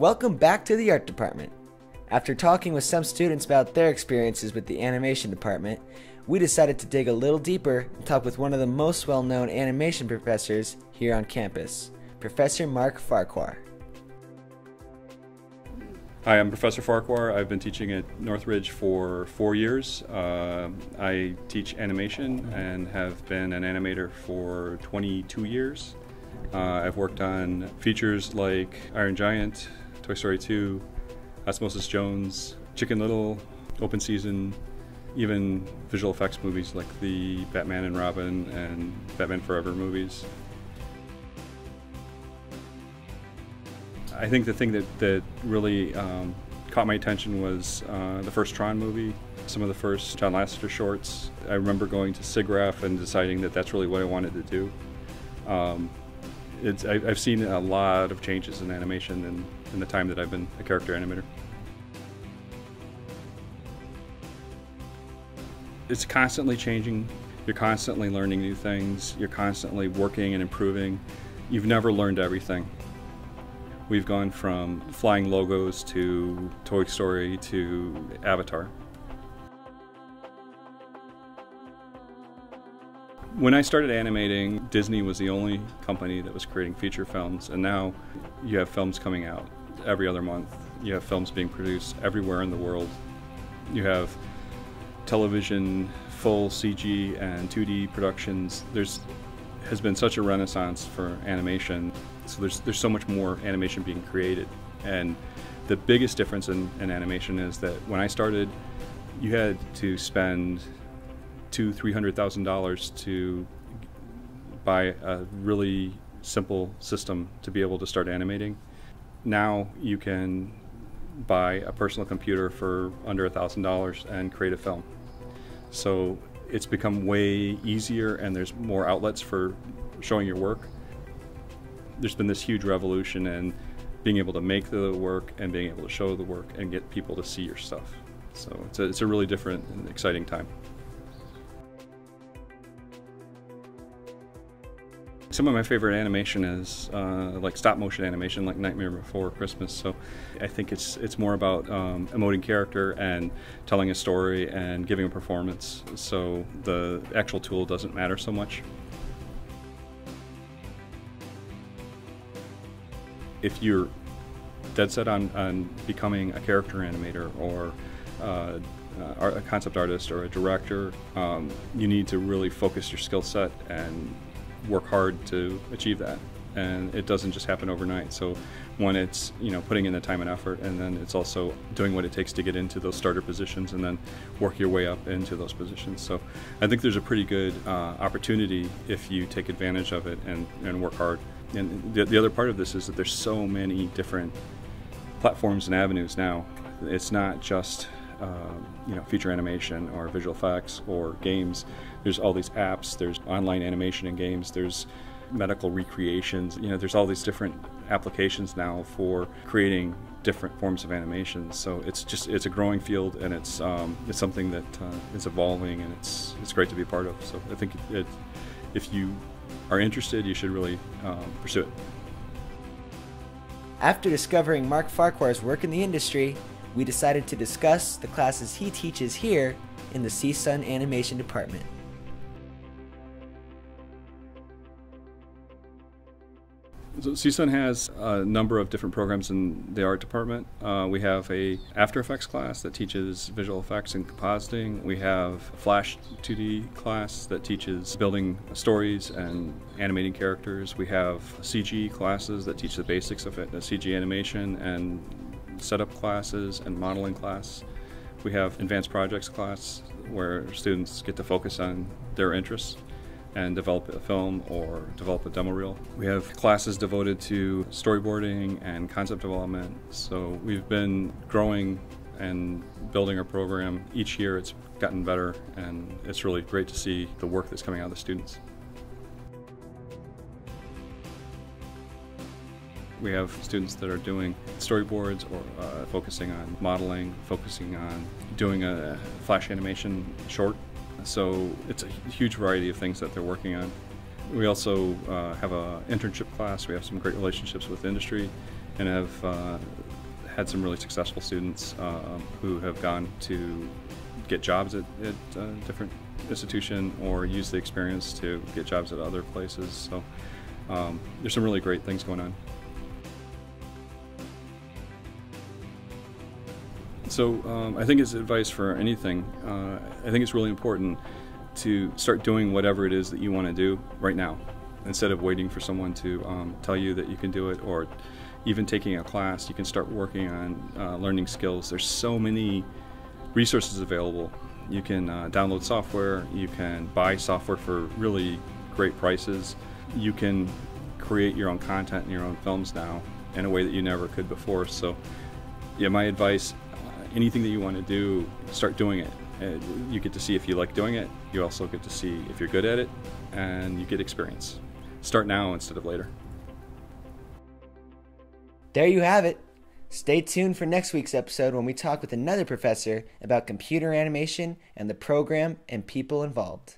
Welcome back to the art department. After talking with some students about their experiences with the animation department, we decided to dig a little deeper and talk with one of the most well-known animation professors here on campus, Professor Mark Farquhar. Hi, I'm Professor Farquhar. I've been teaching at Northridge for 4 years. I teach animation and have been an animator for 22 years. I've worked on features like Iron Giant, Toy Story 2, Osmosis Jones, Chicken Little, Open Season, even visual effects movies like the Batman and Robin and Batman Forever movies. I think the thing that really caught my attention was the first Tron movie, some of the first John Lasseter shorts. I remember going to SIGGRAPH and deciding that that's really what I wanted to do. I've seen a lot of changes in animation in the time that I've been a character animator. It's constantly changing. You're constantly learning new things. You're constantly working and improving. You've never learned everything. We've gone from flying logos to Toy Story to Avatar. When I started animating, Disney was the only company that was creating feature films, and now you have films coming out every other month. You have films being produced everywhere in the world. You have television, full CG and 2D productions. Has been such a renaissance for animation. So there's so much more animation being created. And the biggest difference in animation is that when I started, you had to spend $200,000–300,000 to buy a really simple system to be able to start animating. Now you can buy a personal computer for under $1,000 and create a film. So it's become way easier, and there's more outlets for showing your work. There's been this huge revolution in being able to make the work and being able to show the work and get people to see your stuff. So it's a really different and exciting time. Some of my favorite animation is like stop motion animation, like Nightmare Before Christmas. So I think it's more about emoting character and telling a story and giving a performance. So the actual tool doesn't matter so much. If you're dead set on becoming a character animator or a concept artist or a director, you need to really focus your skill set and work hard to achieve that. And it doesn't just happen overnight. So one, it's putting in the time and effort, and then it's also doing what it takes to get into those starter positions and then work your way up into those positions. So I think there's a pretty good opportunity if you take advantage of it and work hard. And the other part of this is that there's so many different platforms and avenues now. It's not just feature animation or visual effects or games. There's all these apps, there's online animation in games, there's medical recreations, there's all these different applications now for creating different forms of animation. So it's a growing field, and it's something that is evolving, and it's great to be a part of. So I think if you are interested, you should really pursue it. After discovering Mark Farquhar's work in the industry, we decided to discuss the classes he teaches here in the CSUN animation department. So CSUN has a number of different programs in the art department. We have a After Effects class that teaches visual effects and compositing. We have a Flash 2D class that teaches building stories and animating characters. We have CG classes that teach the basics of it, CG animation and setup classes and modeling class. We have advanced projects class where students get to focus on their interests and develop a film or develop a demo reel. We have classes devoted to storyboarding and concept development. So we've been growing and building our program. Each year it's gotten better, and it's really great to see the work that's coming out of the students. We have students that are doing storyboards or focusing on modeling, focusing on doing a flash animation short. So it's a huge variety of things that they're working on. We also have an internship class. We have some great relationships with industry, and have had some really successful students who have gone to get jobs at different institution or use the experience to get jobs at other places. So there's some really great things going on. So I think it's advice for anything. I think it's really important to start doing whatever it is that you want to do right now, instead of waiting for someone to tell you that you can do it, or even taking a class. You can start working on learning skills. There's so many resources available. You can download software, you can buy software for really great prices, you can create your own content and your own films now in a way that you never could before. So yeah, my advice, anything that you want to do, start doing it. You get to see if you like doing it, you also get to see if you're good at it, and you get experience. Start now instead of later. There you have it. Stay tuned for next week's episode when we talk with another professor about computer animation and the program and people involved.